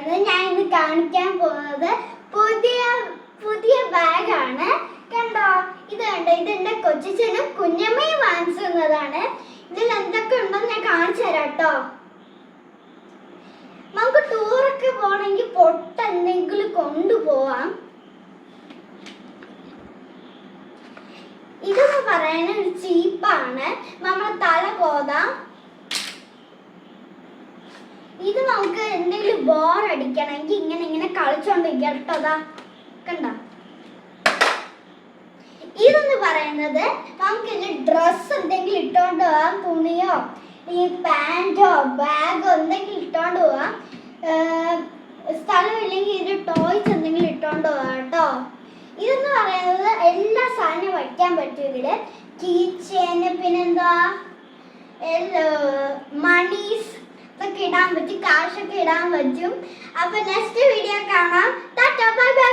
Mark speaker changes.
Speaker 1: പറയുന്നത് ഞാൻ ഇന്ന് കാണിക്കാൻ പോകുന്നത് പുതിയ പുതിയ ബാഗാണ്. കണ്ടോ, ഇത് കണ്ടോ, ഇതെന്റെ കൊച്ചിച്ചനും കുഞ്ഞമ്മയും വാങ്ങിച്ചതാണ്. ഇതിൽ എന്തൊക്കെ ഉണ്ടെന്ന് ഞാൻ കാണിച്ചു തരാം കേട്ടോ. നമുക്ക് ടൂറൊക്കെ പോണെങ്കിൽ എന്തെങ്കിലും കൊണ്ടുപോവാം. ഇതെന്ന് പറയുന്ന ഒരു ചീപ്പാണ്, നമ്മളെ തല കോതാം. ഇത് നമുക്ക് എന്തെങ്കിലും ബോർ അടിക്കണമെങ്കിൽ ഇങ്ങനെ ഇങ്ങനെ കളിച്ചോണ്ടിരിക്കാം കേട്ടോ. കണ്ട, ഇതെന്ന് പറയുന്നത് നമുക്ക് ഡ്രസ് എന്തെങ്കിലും ഇട്ടോണ്ട് പോവാം, തുണിയോ ഈ പാൻറ്റോ ബാഗോ എന്തെങ്കിലും ഇട്ടോണ്ട് പോവാം. സ്ഥലമില്ലെങ്കിൽ ഇത് ടോയ്സ് എന്തെങ്കിലും ഇട്ടോണ്ട് പോവാം കേട്ടോ. ഇതെന്ന് പറയുന്നത് എല്ലാ സാധനവും വയ്ക്കാൻ പറ്റും. ഇതില് കീ ചെയിന്, പിന്നെന്താ മണീസ് ഒക്കെ ഇടാൻ പറ്റും, കാശൊക്കെ ഇടാൻ പറ്റും. അപ്പൊ നെക്സ്റ്റ് വീഡിയോ കാണാം. Tata, bye bye.